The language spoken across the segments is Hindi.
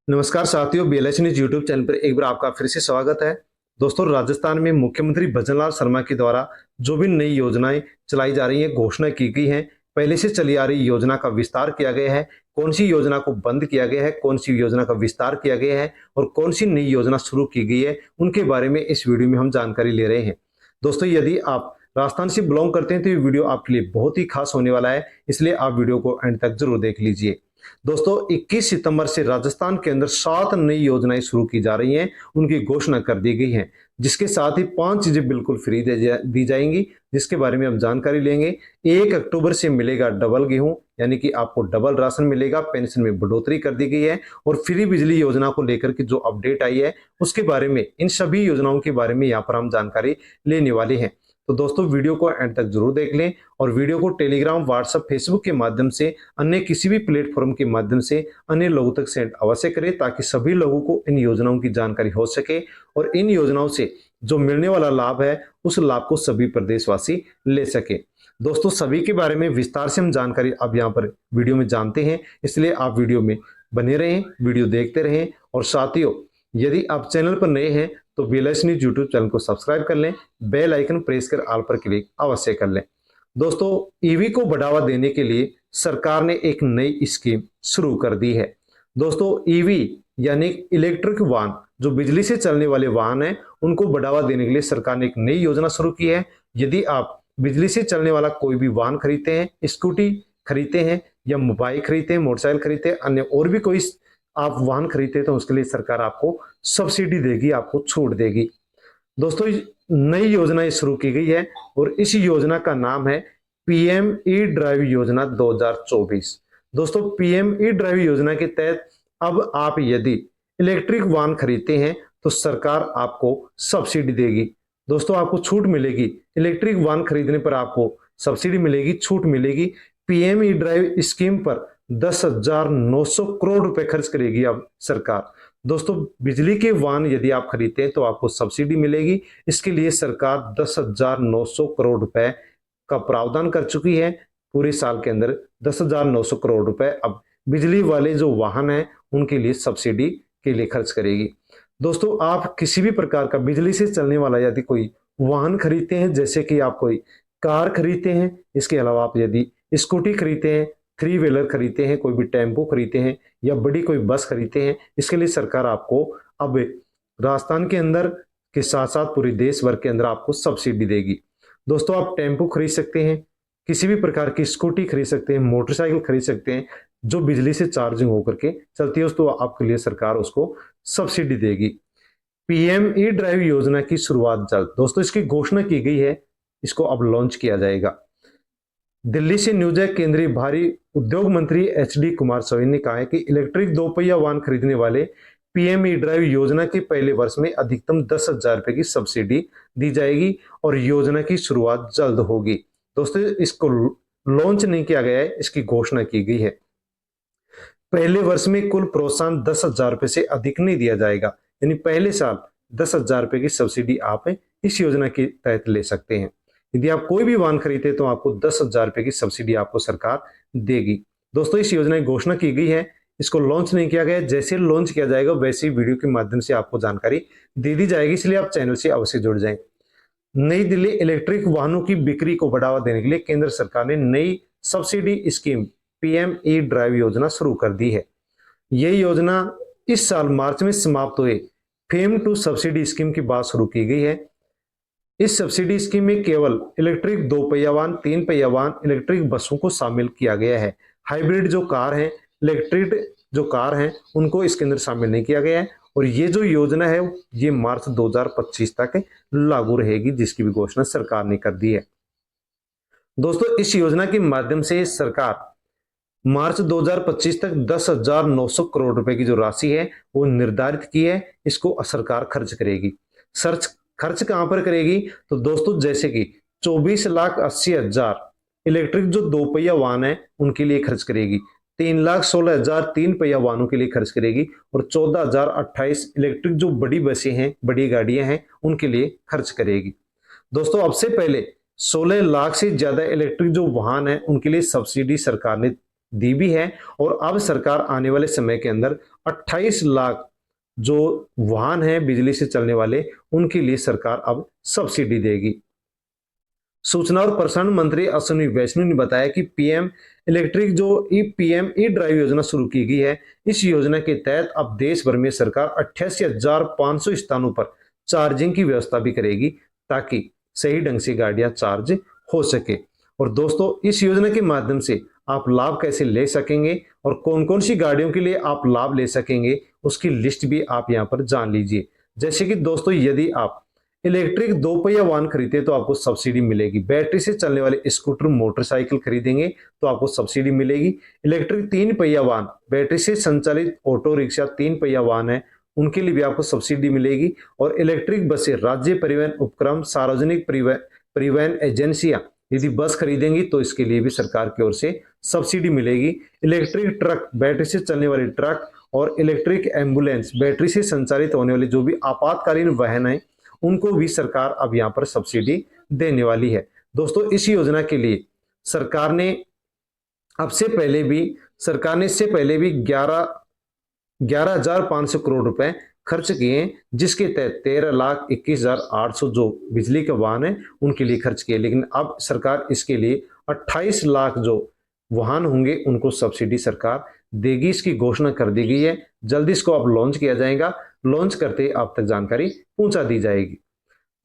नमस्कार साथियों, BLH न्यूज यूट्यूब चैनल पर एक बार आपका फिर से स्वागत है। दोस्तों, राजस्थान में मुख्यमंत्री भजनलाल शर्मा के द्वारा जो भी नई योजनाएं चलाई जा रही हैं, घोषणा की गई है, पहले से चली आ रही योजना का विस्तार किया गया है, कौन सी योजना को बंद किया गया है, कौन सी योजना का विस्तार किया गया है और कौन सी नई योजना शुरू की गई है, उनके बारे में इस वीडियो में हम जानकारी ले रहे हैं। दोस्तों, यदि आप राजस्थान से बिलोंग करते हैं तो ये वीडियो आपके लिए बहुत ही खास होने वाला है, इसलिए आप वीडियो को एंड तक जरूर देख लीजिए। दोस्तों, 21 सितंबर से राजस्थान के अंदर 7 नई योजनाएं शुरू की जा रही हैं, उनकी घोषणा कर दी गई है, जिसके साथ ही 5 चीजें बिल्कुल फ्री दी जाएंगी, जिसके बारे में हम जानकारी लेंगे। 1 अक्टूबर से मिलेगा डबल गेहूं, यानी कि आपको डबल राशन मिलेगा, पेंशन में बढ़ोतरी कर दी गई है और फ्री बिजली योजना को लेकर के जो अपडेट आई है उसके बारे में, इन सभी योजनाओं के बारे में यहाँ पर हम जानकारी लेने वाले हैं। तो दोस्तों, वीडियो को एंड तक जरूर देख लें और वीडियो को टेलीग्राम, व्हाट्सएप, फेसबुक के माध्यम से, अन्य किसी भी प्लेटफॉर्म के माध्यम से अन्य लोगों तक सेंड अवश्य करें, ताकि सभी लोगों को इन योजनाओं की जानकारी हो सके और इन योजनाओं से जो मिलने वाला लाभ है उस लाभ को सभी प्रदेशवासी ले सके। दोस्तों, सभी के बारे में विस्तार से हम जानकारी अब यहाँ पर वीडियो में जानते हैं, इसलिए आप वीडियो में बने रहें, वीडियो देखते रहें। और साथियों, यदि आप चैनल पर नए हैं तो BLH न्यूज यूट्यूब चैनल को सब्सक्राइब कर लें, बेल आइकन प्रेस कर ऑल पर क्लिक अवश्य कर लें। दोस्तों, ईवी को बढ़ावा देने के लिए सरकार ने एक नई स्कीम शुरू कर दी है। दोस्तों, ईवी यानी इलेक्ट्रिक वाहन, जो बिजली से चलने वाले वाहन हैं, उनको बढ़ावा देने के लिए सरकार ने एक नई योजना शुरू की है। यदि आप बिजली से चलने वाला कोई भी वाहन खरीदते हैं, स्कूटी खरीदते हैं या मोबाइल खरीदते हैं, मोटरसाइकिल खरीदते हैं, अन्य और भी कोई आप वाहन खरीदते हैं, तो उसके लिए सरकार आपको सब्सिडी देगी, आपको छूट देगी। दोस्तों, नई योजना शुरू की गई है और इस योजना का नाम है PM ई ड्राइव योजना 2024। दोस्तों, PM ई ड्राइव योजना के तहत अब आप यदि इलेक्ट्रिक वाहन खरीदते हैं तो सरकार आपको सब्सिडी देगी। दोस्तों, आपको छूट मिलेगी, इलेक्ट्रिक वाहन खरीदने पर आपको सब्सिडी मिलेगी, छूट मिलेगी। PM ई ड्राइव स्कीम पर 10,900 करोड़ रुपए खर्च करेगी अब सरकार। दोस्तों, बिजली के वाहन यदि आप खरीदते हैं तो आपको सब्सिडी मिलेगी। इसके लिए सरकार 10,900 करोड़ रुपए का प्रावधान कर चुकी है। पूरे साल के अंदर 10,900 करोड़ रुपए अब बिजली वाले जो वाहन हैं उनके लिए सब्सिडी के लिए खर्च करेगी। दोस्तों, आप किसी भी प्रकार का बिजली से चलने वाला यदि कोई वाहन खरीदते हैं, जैसे कि आप कोई कार खरीदते हैं, इसके अलावा आप यदि स्कूटी खरीदते हैं, 3 व्हीलर खरीदते हैं, कोई भी टेम्पो खरीदते हैं या बड़ी कोई बस खरीदते हैं, इसके लिए सरकार आपको अब राजस्थान के अंदर के साथ साथ पूरे देश भर के अंदर आपको सब्सिडी देगी। दोस्तों, आप टेम्पो खरीद सकते हैं, किसी भी प्रकार की स्कूटी खरीद सकते हैं, मोटरसाइकिल खरीद सकते हैं जो बिजली से चार्जिंग होकर के चलती है, तो आपके लिए सरकार उसको सब्सिडी देगी। PM ई ड्राइव योजना की शुरुआत जल्द। दोस्तों, इसकी घोषणा की गई है, इसको अब लॉन्च किया जाएगा। दिल्ली से न्यूज है, केंद्रीय भारी उद्योग मंत्री HD कुमारस्वामी ने कहा है कि इलेक्ट्रिक 2 पहिया वाहन खरीदने वाले PM ई ड्राइव योजना के पहले वर्ष में अधिकतम 10,000 रुपए की सब्सिडी दी जाएगी और योजना की शुरुआत जल्द होगी। दोस्तों, इसको लॉन्च नहीं किया गया है, इसकी घोषणा की गई है। पहले वर्ष में कुल प्रोत्साहन 10,000 रुपए से अधिक नहीं दिया जाएगा, यानी पहले साल 10,000 रुपए की सब्सिडी आप इस योजना के तहत ले सकते हैं। यदि आप कोई भी वाहन खरीदते हैं तो आपको 10,000 रुपए की सब्सिडी आपको सरकार देगी। दोस्तों, इस योजना की घोषणा की गई है, इसको लॉन्च नहीं किया गया। जैसे लॉन्च किया जाएगा वैसे ही वीडियो के माध्यम से आपको जानकारी दे दी जाएगी, इसलिए आप चैनल से अवश्य जुड़ जाएं। नई दिल्ली, इलेक्ट्रिक वाहनों की बिक्री को बढ़ावा देने के लिए केंद्र सरकार ने नई subsidy scheme PM E drive योजना शुरू कर दी है। यह योजना इस साल मार्च में समाप्त हुए फेम टू सब्सिडी स्कीम की बात शुरू की गई है। इस सब्सिडी स्कीम में केवल इलेक्ट्रिक 2 पहिया वाहन, 3 पहिया वाहन, इलेक्ट्रिक बसों को शामिल किया गया है। हाइब्रिड जो कार हैं, इलेक्ट्रिक जो कार हैं, उनको इसके अंदर शामिल नहीं किया गया है और ये जो योजना है ये मार्च 2025 तक लागू रहेगी, जिसकी भी घोषणा सरकार ने कर दी है। दोस्तों, इस योजना के माध्यम से सरकार मार्च 2025 तक 10,900 करोड़ रुपए की जो राशि है वो निर्धारित की है, इसको सरकार खर्च करेगी। खर्च कहां पर करेगी? तो दोस्तों, जैसे कि 24,80,000 इलेक्ट्रिक जो 2 पहिया वाहन है उनके लिए खर्च करेगी, 3,16,000 3 पहिया वाहनों के लिए खर्च करेगी और 14,028 इलेक्ट्रिक जो बड़ी बसें हैं, बड़ी गाड़ियां हैं, उनके लिए खर्च करेगी। दोस्तों, अब से पहले 16 लाख से ज्यादा इलेक्ट्रिक जो वाहन है उनके लिए सब्सिडी सरकार ने दी भी है। और अब सरकार आने वाले समय के अंदर 28 लाख जो वाहन हैं बिजली से चलने वाले, उनके लिए सरकार अब सब्सिडी देगी। सूचना और प्रसारण मंत्री अश्विनी वैष्णव ने बताया कि पीएम इलेक्ट्रिक जो पीएम ई ड्राइव योजना शुरू की गई है। इस योजना के तहत अब देश भर में सरकार 88,500 स्थानों पर चार्जिंग की व्यवस्था भी करेगी, ताकि सही ढंग से गाड़ियां चार्ज हो सके। और दोस्तों, इस योजना के माध्यम से आप लाभ कैसे ले सकेंगे और कौन कौन सी गाड़ियों के लिए आप लाभ ले सकेंगे, उसकी लिस्ट भी आप यहाँ पर जान लीजिए। जैसे कि दोस्तों, यदि आप इलेक्ट्रिक 2 पहिया वाहन खरीदते तो आपको सब्सिडी मिलेगी। बैटरी से चलने वाले स्कूटर मोटरसाइकिल खरीदेंगे तो आपको सब्सिडी मिलेगी। इलेक्ट्रिक 3 पहिया वाहन, बैटरी से संचालित ऑटो रिक्शा 3 पहिया वाहन है, उनके लिए भी आपको सब्सिडी मिलेगी। और इलेक्ट्रिक बसें, राज्य परिवहन उपक्रम, सार्वजनिक परिवहन एजेंसियां यदि बस खरीदेंगी तो इसके लिए भी सरकार की ओर से सब्सिडी मिलेगी। इलेक्ट्रिक ट्रक, बैटरी से चलने वाले ट्रक और इलेक्ट्रिक एम्बुलेंस, बैटरी से संचालित होने वाले जो भी आपातकालीन वाहन है, उनको भी सरकार अब यहाँ पर सब्सिडी देने वाली है। दोस्तों, इस योजना के लिए सरकार ने इससे पहले भी 11,500 करोड़ रुपए खर्च किए हैं, जिसके तहत 13,21,800 जो बिजली के वाहन है उनके लिए खर्च किए। लेकिन अब सरकार इसके लिए 28 लाख जो वाहन होंगे उनको सब्सिडी सरकार देगी, इसकी घोषणा कर दी गई है। जल्दी इसको अब लॉन्च किया जाएगा। लॉन्च करते आप तक जानकारी पहुंचा दी जाएगी।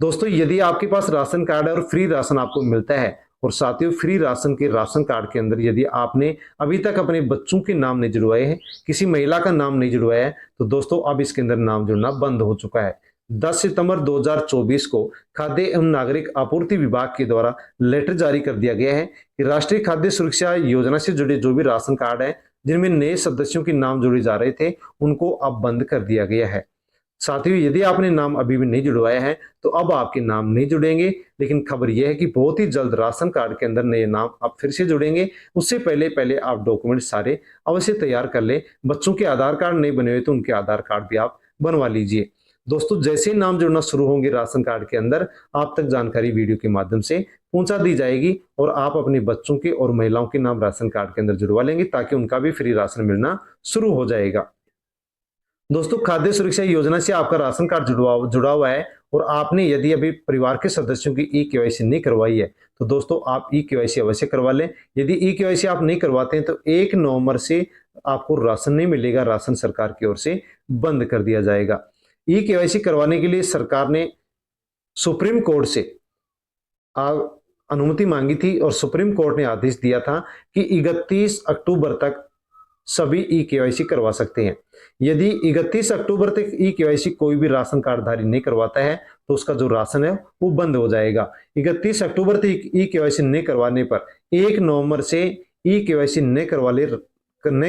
दोस्तों, यदि आपके पास राशन कार्ड है और फ्री राशन आपको मिलता है, और साथियों फ्री राशन के राशन कार्ड के अंदर यदि आपने अभी तक अपने बच्चों के नाम नहीं जुड़वाए हैं, किसी महिला का नाम नहीं जुड़वाया है, तो दोस्तों अब इसके अंदर नाम जुड़ना बंद हो चुका है। 10 सितंबर 2024 को खाद्य एवं नागरिक आपूर्ति विभाग के द्वारा लेटर जारी कर दिया गया है कि राष्ट्रीय खाद्य सुरक्षा योजना से जुड़े जो भी राशन कार्ड है जिनमें नए सदस्यों के नाम जोड़े जा रहे थे, उनको अब बंद कर दिया गया है। साथियों, यदि आपने नाम अभी भी नहीं जुड़वाया है तो अब आपके नाम नहीं जुड़ेंगे, लेकिन खबर यह है कि बहुत ही जल्द राशन कार्ड के अंदर नए नाम अब फिर से जुड़ेंगे। उससे पहले आप डॉक्यूमेंट सारे अवश्य तैयार कर ले। बच्चों के आधार कार्ड नहीं बने हुए तो उनके आधार कार्ड भी आप बनवा लीजिए। दोस्तों, जैसे ही नाम जुड़ना शुरू होंगे राशन कार्ड के अंदर, आप तक जानकारी वीडियो के माध्यम से पहुंचा दी जाएगी और आप अपने बच्चों के और महिलाओं के नाम राशन कार्ड के अंदर जुड़वा लेंगे, ताकि उनका भी फ्री राशन मिलना शुरू हो जाएगा। दोस्तों, खाद्य सुरक्षा योजना से आपका राशन कार्ड जुड़ा हुआ है और आपने यदि अभी परिवार के सदस्यों की ई-केवाईसी नहीं करवाई है, तो दोस्तों आप ई-केवाईसी अवश्य करवा लें। यदि ई-केवाईसी आप नहीं करवाते हैं तो 1 नवंबर से आपको राशन नहीं मिलेगा, राशन सरकार की ओर से बंद कर दिया जाएगा। ई-केवाईसी करवाने के लिए सरकार ने सुप्रीम कोर्ट से अनुमति मांगी थी और सुप्रीम कोर्ट ने आदेश दिया था कि 31 अक्टूबर तक सभी ई-केवाईसी करवा सकते हैं। यदि 31 अक्टूबर तक ई-केवाईसी कोई भी राशन कार्डधारी नहीं करवाता है तो उसका जो राशन है वो बंद हो जाएगा। 31 अक्टूबर तक ई-केवाईसी नहीं करवाने पर 1 नवंबर से ई-केवाईसी नहीं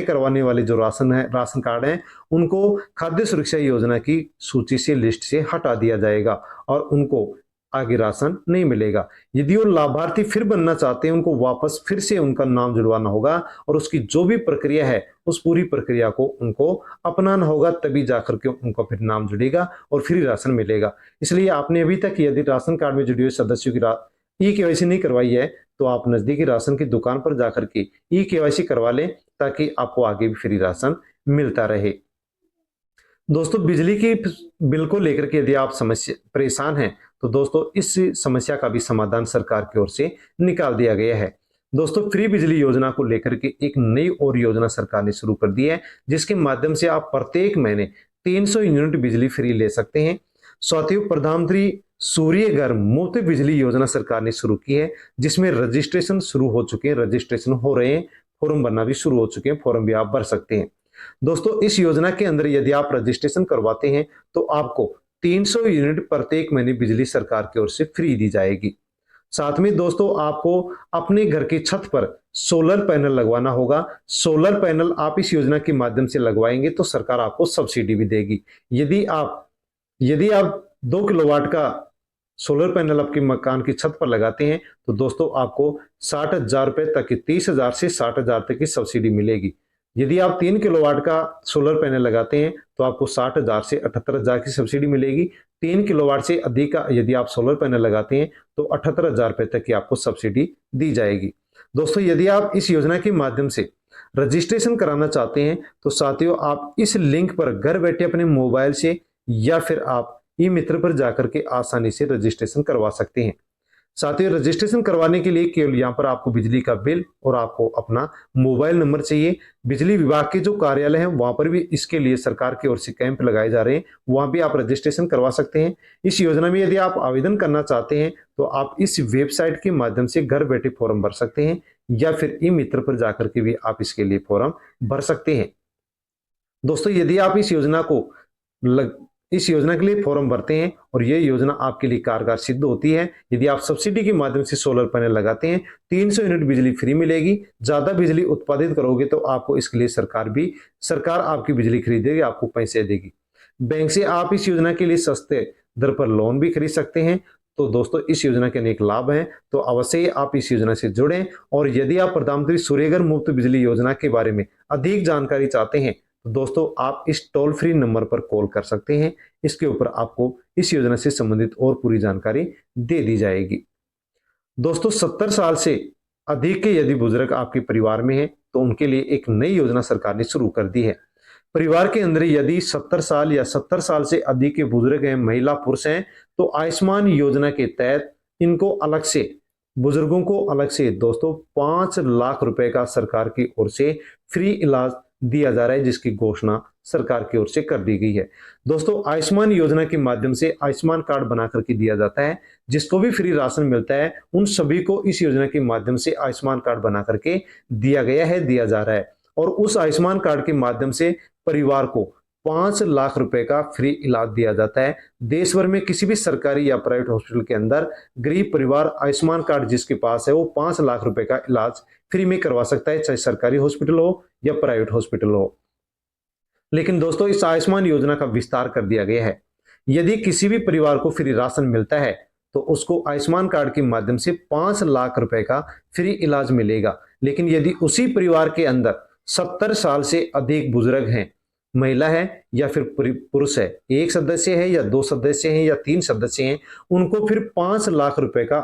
करवाने वाले जो राशन कार्ड हैं, उनको खाद्य सुरक्षा योजना की सूची से, लिस्ट से हटा दिया जाएगा और उनको आगे राशन नहीं मिलेगा। यदि वो लाभार्थी फिर बनना चाहते हैं, उनको वापस फिर से उनका नाम जुड़वाना होगा और उसकी जो भी प्रक्रिया है उस पूरी प्रक्रिया को उनको अपनाना होगा, तभी जाकर के उनको फिर नाम जुड़ेगा और फ्री राशन मिलेगा। इसलिए आपने अभी तक यदि राशन कार्ड में जुड़े हुए सदस्यों की ई-केवाईसी नहीं करवाई है तो आप नजदीकी राशन की दुकान पर जाकर के ई-केवाईसी करवा लें, ताकि आपको आगे भी फ्री राशन मिलता रहे। दोस्तों, बिजली की बिल को लेकर के यदि आप परेशान हैं तो दोस्तों इस समस्या का भी समाधान सरकार की ओर से निकाल दिया गया है। दोस्तों, फ्री बिजली योजना को लेकर के एक नई और योजना सरकार ने शुरू कर दी है, जिसके माध्यम से आप प्रत्येक महीने 300 यूनिट बिजली फ्री ले सकते हैं। साथियों, प्रधानमंत्री सूर्य घर मुफ्त बिजली योजना सरकार ने शुरू की है, जिसमें रजिस्ट्रेशन शुरू हो चुके हैं, रजिस्ट्रेशन हो रहे हैं, फॉर्म भरना भी शुरू हो चुके हैं, फॉर्म भी आप भर सकते हैं। दोस्तों, इस योजना के अंदर यदि आप रजिस्ट्रेशन करवाते हैं तो आपको 300 यूनिट प्रत्येक महीने बिजली सरकार की ओर से फ्री दी जाएगी। साथ में दोस्तों, आपको अपने घर की छत पर सोलर पैनल लगवाना होगा। सोलर पैनल आप इस योजना के माध्यम से लगवाएंगे तो सरकार आपको सब्सिडी भी देगी। यदि आप 2 किलोवाट का सोलर पैनल आपके मकान की छत पर लगाते हैं तो दोस्तों आपको 60,000 रुपए तक की, 30,000 से 60,000 तक की सब्सिडी मिलेगी। यदि आप 3 किलोवाट का सोलर पैनल लगाते हैं तो आपको 60,000 से 78,000 की सब्सिडी मिलेगी। 3 किलोवाट से अधिक का यदि आप सोलर पैनल लगाते हैं तो 78,000 रुपए तक की आपको सब्सिडी दी जाएगी। दोस्तों, यदि आप इस योजना के माध्यम से रजिस्ट्रेशन कराना चाहते हैं तो साथियों आप इस लिंक पर घर बैठे अपने मोबाइल से या फिर आप ई मित्र पर जाकर के आसानी से रजिस्ट्रेशन करवा सकते हैं। साथियों रजिस्ट्रेशन करवाने के लिए केवल यहाँ पर आपको बिजली का बिल और आपको अपना मोबाइल नंबर चाहिए। बिजली विभाग के जो कार्यालय हैं वहां पर भी इसके लिए सरकार की ओर से कैंप लगाए जा रहे हैं, वहां भी आप रजिस्ट्रेशन करवा सकते हैं। इस योजना में यदि आप आवेदन करना चाहते हैं तो आप इस वेबसाइट के माध्यम से घर बैठे फॉर्म भर सकते हैं या फिर ई मित्र पर जाकर के भी आप इसके लिए फॉर्म भर सकते हैं। दोस्तों यदि आप इस योजना के लिए फॉर्म भरते हैं और यह योजना आपके लिए कारगर सिद्ध होती है, यदि आप सब्सिडी के माध्यम से सोलर पैनल लगाते हैं 300 यूनिट बिजली फ्री मिलेगी। ज्यादा बिजली उत्पादित करोगे तो आपको इसके लिए सरकार आपकी बिजली खरीदेगी, आपको पैसे देगी। बैंक से आप इस योजना के लिए सस्ते दर पर लोन भी खरीद सकते हैं। तो दोस्तों इस योजना के अनेक लाभ हैं, तो अवश्य ही आप इस योजना से जुड़ें। और यदि आप प्रधानमंत्री सूर्यघर मुफ्त बिजली योजना के बारे में अधिक जानकारी चाहते हैं तो दोस्तों आप इस टोल फ्री नंबर पर कॉल कर सकते हैं। इसके ऊपर आपको इस योजना से संबंधित और पूरी जानकारी दे दी जाएगी। दोस्तों 70 साल से अधिक के यदि बुजुर्ग आपके परिवार में हैं तो उनके लिए एक नई योजना सरकार ने शुरू कर दी है। परिवार के अंदर यदि 70 साल या 70 साल से अधिक के बुजुर्ग हैं, महिला पुरुष हैं, तो आयुष्मान योजना के तहत इनको अलग से, बुजुर्गों को अलग से दोस्तों 5 लाख रुपए का सरकार की ओर से फ्री इलाज दिया जा रहा है, जिसकी घोषणा सरकार की ओर से कर दी गई है। दोस्तों आयुष्मान योजना के माध्यम से आयुष्मान कार्ड बना करके दिया जाता है। जिसको भी फ्री राशन मिलता है उन सभी को इस योजना के माध्यम से आयुष्मान कार्ड बना करके दिया जा रहा है। और उस आयुष्मान कार्ड के माध्यम से परिवार को 5 लाख रुपए का फ्री इलाज दिया जाता है। देश भर में किसी भी सरकारी या प्राइवेट हॉस्पिटल के अंदर गरीब परिवार आयुष्मान कार्ड जिसके पास है वो 5 लाख रुपए का इलाज फ्री में करवा सकता है, चाहे सरकारी हॉस्पिटल हो या प्राइवेट हॉस्पिटल हो। लेकिन दोस्तों इस आयुष्मान योजना का विस्तार कर दिया गया है। यदि किसी भी परिवार को फ्री राशन मिलता है तो उसको आयुष्मान कार्ड के माध्यम से 5 लाख रुपए का फ्री इलाज मिलेगा। लेकिन यदि उसी परिवार के अंदर 70 साल से अधिक बुजुर्ग हैं, महिला है या फिर पुरुष है, एक सदस्य है या 2 सदस्य हैं या 3 सदस्य हैं, उनको फिर 5 लाख रुपए का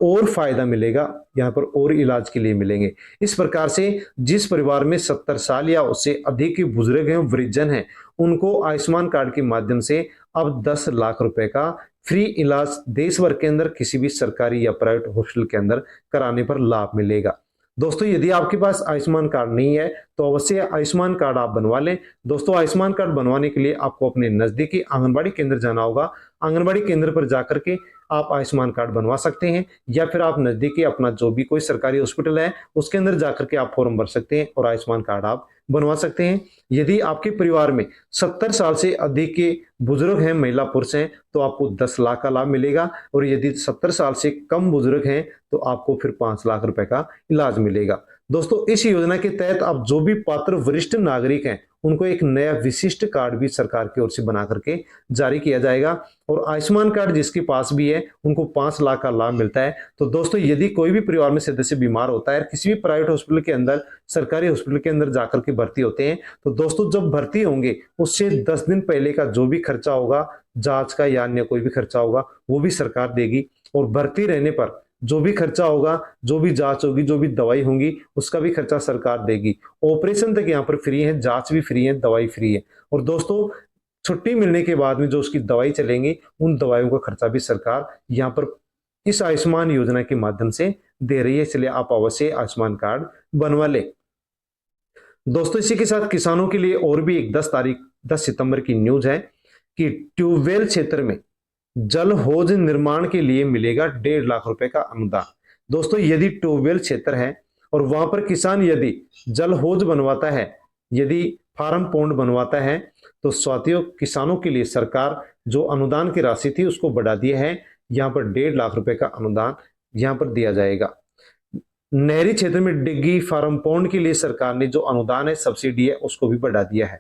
और फायदा मिलेगा, यहाँ पर और इलाज के लिए मिलेंगे। इस प्रकार से जिस परिवार में 70 साल या उससे अधिक के बुजुर्ग हैं, वृद्धजन हैं, उनको आयुष्मान कार्ड के माध्यम से अब 10 लाख रुपए का फ्री इलाज देश भर के अंदर किसी भी सरकारी या प्राइवेट हॉस्पिटल के अंदर कराने पर लाभ मिलेगा। दोस्तों यदि आपके पास आयुष्मान कार्ड नहीं है तो अवश्य आयुष्मान कार्ड आप बनवा लें। दोस्तों आयुष्मान कार्ड बनवाने के लिए आपको अपने नजदीकी आंगनबाड़ी केंद्र जाना होगा। आंगनबाड़ी केंद्र पर जाकर के आप आयुष्मान कार्ड बनवा सकते हैं या फिर आप नजदीकी अपना जो भी कोई सरकारी हॉस्पिटल है उसके अंदर जाकर के आप फॉर्म भर सकते हैं और आयुष्मान कार्ड आप बनवा सकते हैं। यदि आपके परिवार में 70 साल से अधिक के बुजुर्ग हैं, महिला पुरुष हैं, तो आपको 10 लाख का लाभ मिलेगा। और यदि 70 साल से कम बुजुर्ग हैं तो आपको फिर 5 लाख रुपए का इलाज मिलेगा। दोस्तों इस योजना के तहत आप जो भी पात्र वरिष्ठ नागरिक हैं उनको एक नया विशिष्ट कार्ड भी सरकार की ओर से बना करके जारी किया जाएगा। और आयुष्मान कार्ड जिसके पास भी है उनको 5 लाख का लाभ मिलता है। तो दोस्तों यदि कोई भी परिवार में सदस्य बीमार होता है, किसी भी प्राइवेट हॉस्पिटल के अंदर, सरकारी हॉस्पिटल के अंदर जाकर के भर्ती होते हैं, तो दोस्तों जब भर्ती होंगे उससे 10 दिन पहले का जो भी खर्चा होगा, जांच का या अन्य कोई भी खर्चा होगा, वो भी सरकार देगी। और भर्ती रहने पर जो भी खर्चा होगा, जो भी जांच होगी, जो भी दवाई होंगी, उसका भी खर्चा सरकार देगी। ऑपरेशन तक यहाँ पर फ्री है, जांच भी फ्री है, दवाई फ्री है। और दोस्तों छुट्टी मिलने के बाद में जो उसकी दवाई चलेंगी उन दवाइयों का खर्चा भी सरकार यहाँ पर इस आयुष्मान योजना के माध्यम से दे रही है। इसलिए आप अवश्य आयुष्मान कार्ड बनवा ले। दोस्तों इसी के साथ किसानों के लिए और भी एक 10 सितंबर की न्यूज है कि ट्यूबवेल क्षेत्र में जल हौज निर्माण के लिए मिलेगा 1.5 लाख रुपए का अनुदान। दोस्तों यदि ट्यूबवेल क्षेत्र है और वहां पर किसान यदि जल हौज बनवाता है, यदि फार्म पॉन्ड बनवाता है, तो साथियों किसानों के लिए सरकार जो अनुदान की राशि थी उसको बढ़ा दिया है। यहाँ पर 1.5 लाख रुपए का अनुदान यहाँ पर दिया जाएगा। नहरी क्षेत्र में डिग्गी फार्म पॉन्ड के लिए सरकार ने जो अनुदान है, सब्सिडी है, उसको भी बढ़ा दिया है।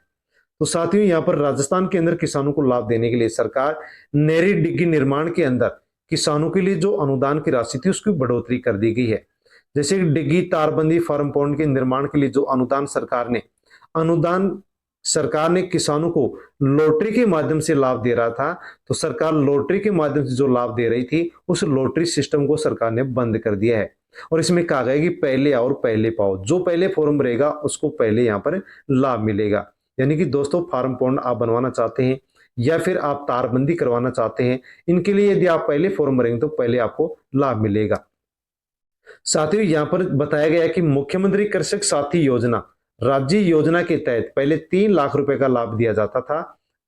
तो साथियों यहाँ पर राजस्थान के अंदर किसानों को लाभ देने के लिए सरकार नहरी डिग्गी निर्माण के अंदर किसानों के लिए जो अनुदान की राशि थी उसकी बढ़ोतरी कर दी गई है। जैसे डिग्गी तारबंदी फार्म पॉन्ड के निर्माण के लिए जो अनुदान सरकार ने किसानों को लॉटरी के माध्यम से लाभ दे रहा था, तो सरकार लॉटरी के माध्यम से जो लाभ दे रही थी उस लॉटरी सिस्टम को सरकार ने बंद कर दिया है। और इसमें कहा गया कि पहले आओ और पहले पाओ, जो पहले फॉर्म भरेगा उसको पहले यहाँ पर लाभ मिलेगा। यानी कि दोस्तों फॉर्म पूर्ण आप बनवाना चाहते हैं या फिर आप तारबंदी करवाना चाहते हैं, इनके लिए यदि आप पहले फॉर्म भरेंगे तो पहले आपको लाभ मिलेगा। साथ ही यहाँ पर बताया गया है कि मुख्यमंत्री कृषक साथी योजना, राज्य योजना के तहत पहले 3 लाख रुपए का लाभ दिया जाता था,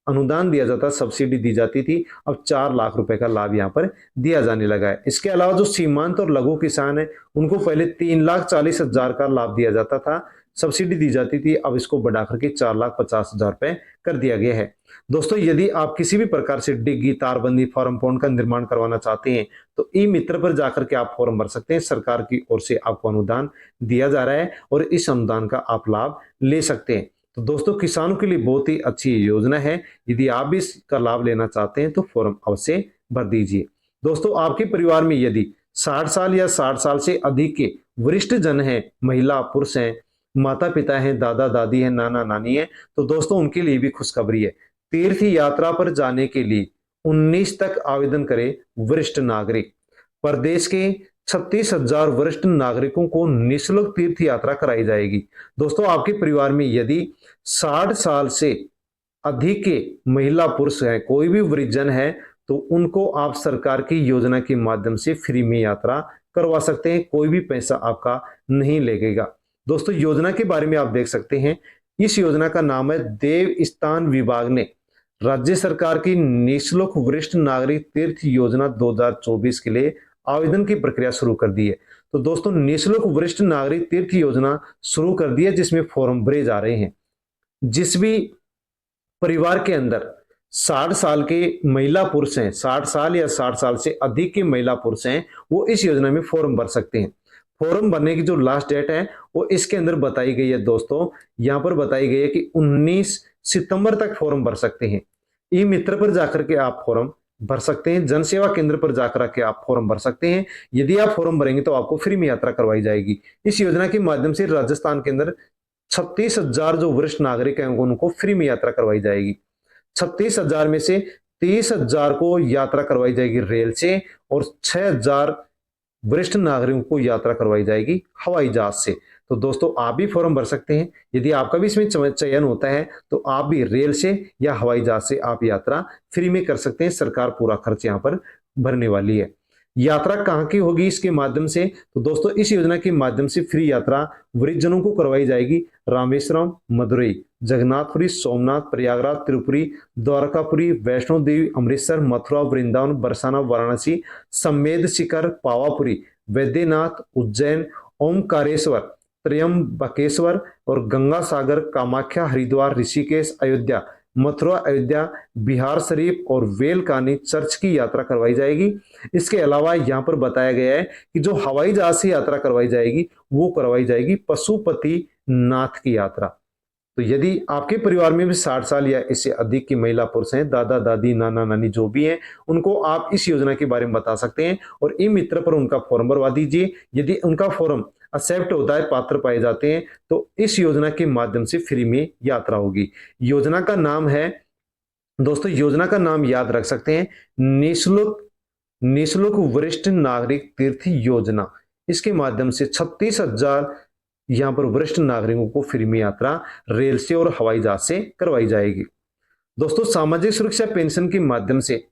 अनुदान दिया जाता, सब्सिडी दी जाती थी। अब 4 लाख रुपए का लाभ यहाँ पर दिया जाने लगा है। इसके अलावा जो सीमांत और लघु किसान है उनको पहले 3,40,000 का लाभ दिया जाता था, सब्सिडी दी जाती थी। अब इसको बढ़ाकर के 4,50,000 रुपए कर दिया गया है। दोस्तों यदि आप किसी भी प्रकार से डिग्गी, तारबंदी, फॉर्म पॉन्ड का निर्माण करवाना चाहते हैं तो ई मित्र पर जाकर के आप फॉर्म भर सकते हैं। सरकार की ओर से आपको अनुदान दिया जा रहा है और इस अनुदान का आप लाभ ले सकते हैं। तो दोस्तों किसानों के लिए बहुत ही अच्छी योजना है। यदि आप भी इसका लाभ लेना चाहते हैं तो फॉर्म अवश्य भर दीजिए। दोस्तों आपके परिवार में यदि 60 साल या 60 साल से अधिक के वरिष्ठ जन हैं, महिला पुरुष हैं, माता पिता हैं, दादा दादी हैं, नाना नानी हैं, तो दोस्तों उनके लिए भी खुशखबरी है। तीर्थ यात्रा पर जाने के लिए 19 तक आवेदन करें वरिष्ठ नागरिक। प्रदेश के 36,000 वरिष्ठ नागरिकों को निःशुल्क तीर्थ यात्रा कराई जाएगी। दोस्तों आपके परिवार में यदि 60 साल से अधिक के महिला पुरुष हैं, कोई भी वृद्धजन है, तो उनको आप सरकार की योजना के माध्यम से फ्री में यात्रा करवा सकते हैं। कोई भी पैसा आपका नहीं लगेगा। दोस्तों योजना के बारे में आप देख सकते हैं, इस योजना का नाम है देव स्थान विभाग ने राज्य सरकार की निःशुल्क वरिष्ठ नागरिक तीर्थ योजना 2024 के लिए आवेदन की प्रक्रिया शुरू कर दी है। तो दोस्तों निःशुल्क वरिष्ठ नागरिक तीर्थ योजना शुरू कर दी है, जिसमें फॉर्म भरे जा रहे हैं। जिस भी परिवार के अंदर 60 साल के महिला पुरुष हैं, 60 साल या 60 साल से अधिक के महिला पुरुष हैं, वो इस योजना में फॉर्म भर सकते हैं। फॉर्म भरने की जो लास्ट डेट है वो इसके अंदर बताई गई है। दोस्तों यहां पर बताई गई है कि 19 सितंबर तक फॉर्म भर सकते हैं। ई मित्र पर जाकर के आप फॉर्म भर सकते हैं, जन सेवा केंद्र पर जाकर के आप फॉर्म भर सकते हैं। यदि आप फॉर्म भरेंगे तो आपको फ्री में यात्रा करवाई जाएगी। इस योजना के माध्यम से राजस्थान के अंदर 36,000 जो वरिष्ठ नागरिक हैं उनको फ्री में यात्रा करवाई जाएगी। 36,000 में से 30,000 को यात्रा करवाई जाएगी रेल से और 6,000 वरिष्ठ नागरिकों को यात्रा करवाई जाएगी हवाई जहाज से। तो दोस्तों आप भी फॉर्म भर सकते हैं। यदि आपका भी इसमें चयन होता है तो आप भी रेल से या हवाई जहाज से आप यात्रा फ्री में कर सकते हैं। सरकार पूरा खर्च यहाँ पर भरने वाली है। यात्रा कहाँ की होगी इसके माध्यम से? तो दोस्तों इस योजना के माध्यम से फ्री यात्रा वृद्धजनों को करवाई जाएगी रामेश्वरम, मदुरई, जगन्नाथपुरी, सोमनाथ, प्रयागराज, त्रिपुरी, द्वारकापुरी, वैष्णो देवी, अमृतसर, मथुरा, वृंदावन, बरसाना, वाराणसी, समेद शिखर, पावापुरी, वैद्यनाथ, उज्जैन, ओमकारेश्वर, त्र्यंबकेश्वर और गंगा सागर, कामाख्या, हरिद्वार, ऋषिकेश, अयोध्या, मथुरा, अयोध्या, बिहार शरीफ और वेलकानी चर्च की यात्रा करवाई जाएगी। इसके अलावा यहाँ पर बताया गया है कि जो हवाई जहाज से यात्रा करवाई जाएगी वो करवाई जाएगी पशुपति नाथ की यात्रा। तो यदि आपके परिवार में भी 60 साल या इससे अधिक की महिला पुरुष हैं, दादा दादी, नाना नानी जो भी हैं, उनको आप इस योजना के बारे में बता सकते हैं और ई मित्र पर उनका फॉर्म भरवा दीजिए। यदि उनका फॉर्म एक्सेप्ट होता है, पात्र पाए जाते हैं, तो इस योजना के माध्यम से फ्री में यात्रा होगी। योजना का नाम है दोस्तों, योजना का नाम याद रख सकते हैं, निःशुल्क वरिष्ठ नागरिक तीर्थ योजना। इसके माध्यम से 36,000 यहां पर वरिष्ठ नागरिकों को फ्री में यात्रा रेल से और हवाई जहाज से करवाई जाएगी। दोस्तों सामाजिक सुरक्षा पेंशन के माध्यम से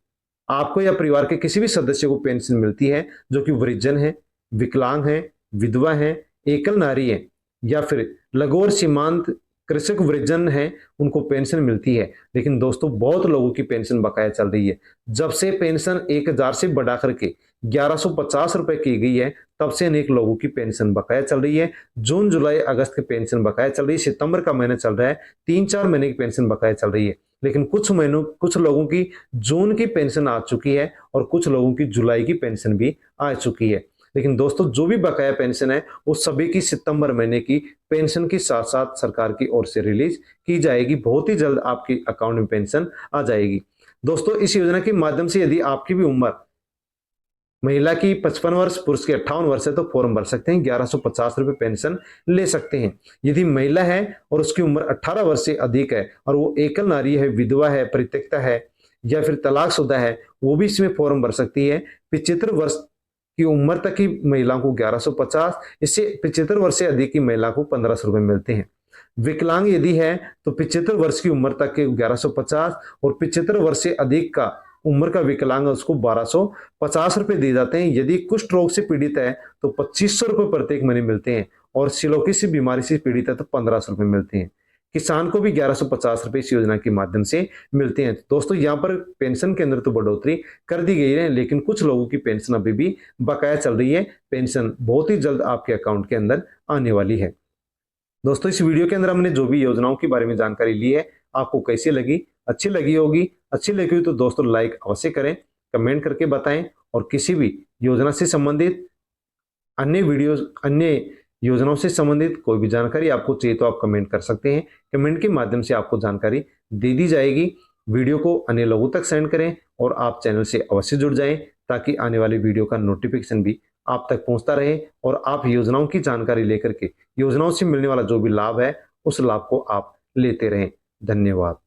आपको या परिवार के किसी भी सदस्य को पेंशन मिलती है जो कि वृद्धजन है, विकलांग है, विधवा है, एकल नारी है या फिर लघु और सीमांत कृषक वृद्धजन है, उनको पेंशन मिलती है। लेकिन दोस्तों बहुत लोगों की पेंशन बकाया चल रही है। जब से पेंशन 1,000 से बढ़ा करके 1,150 रुपए की गई है तब से अनेक लोगों की पेंशन बकाया चल रही है। जून, जुलाई, अगस्त की पेंशन बकाया चल रही है, सितंबर का महीना चल रहा है, 3-4 महीने की पेंशन बकाया चल रही है। लेकिन कुछ लोगों की जून की पेंशन आ चुकी है और कुछ लोगों की जुलाई की पेंशन भी आ चुकी है। लेकिन दोस्तों जो भी बकाया पेंशन है वो सभी की सितंबर महीने की पेंशन के साथ साथ सरकार की ओर से रिलीज की जाएगी। बहुत ही जल्द आपके अकाउंट में पेंशन आ जाएगी। दोस्तों इस योजना के माध्यम से यदि आपकी भी उम्र महिला की 55 वर्ष, पुरुष की 58 वर्ष है तो फॉर्म भर सकते हैं, 1,150 रुपए पेंशन ले सकते हैं। यदि महिला है और उसकी उम्र 18 वर्ष से अधिक है और वो एकल नारी है, विधवा है, परित्यक्ता है या फिर तलाकशुदा है, वो भी इसमें फॉर्म भर सकती है। 75 वर्ष की उम्र तक की महिलाओं को 1150, इससे 75 वर्ष से अधिक की महिला को 1500 रुपए मिलते हैं। विकलांग यदि है तो 75 वर्ष की उम्र तक के 1150 और 75 वर्ष से अधिक का उम्र का विकलांग उसको 1250 रुपए दिए जाते हैं। यदि कुष्ठ रोग से पीड़ित है तो 2500 रुपए प्रत्येक महीने मिलते हैं और सिलोकिस की बीमारी से पीड़ित है तो 1500 रुपए मिलते हैं। किसान को भी 1150 रुपए इस योजना के माध्यम से मिलते हैं। दोस्तों यहाँ पर पेंशन के अंदर तो बढ़ोतरी कर दी गई है, लेकिन कुछ लोगों की पेंशन अभी भी बकाया चल रही है। पेंशन बहुत ही जल्द आपके अकाउंट के अंदर आने वाली है। दोस्तों इस वीडियो के अंदर हमने जो भी योजनाओं के बारे में जानकारी ली है, आपको कैसी लगी? अच्छी लगी होगी। अच्छी लगी हुई तो दोस्तों लाइक अवश्य करें, कमेंट करके बताएं और किसी भी योजना से संबंधित अन्य योजनाओं से संबंधित कोई भी जानकारी आपको चाहिए तो आप कमेंट कर सकते हैं। कमेंट के माध्यम से आपको जानकारी दे दी जाएगी। वीडियो को अन्य लोगों तक सेंड करें और आप चैनल से अवश्य जुड़ जाएं ताकि आने वाली वीडियो का नोटिफिकेशन भी आप तक पहुंचता रहे और आप योजनाओं की जानकारी लेकर के योजनाओं से मिलने वाला जो भी लाभ है उस लाभ को आप लेते रहें। धन्यवाद।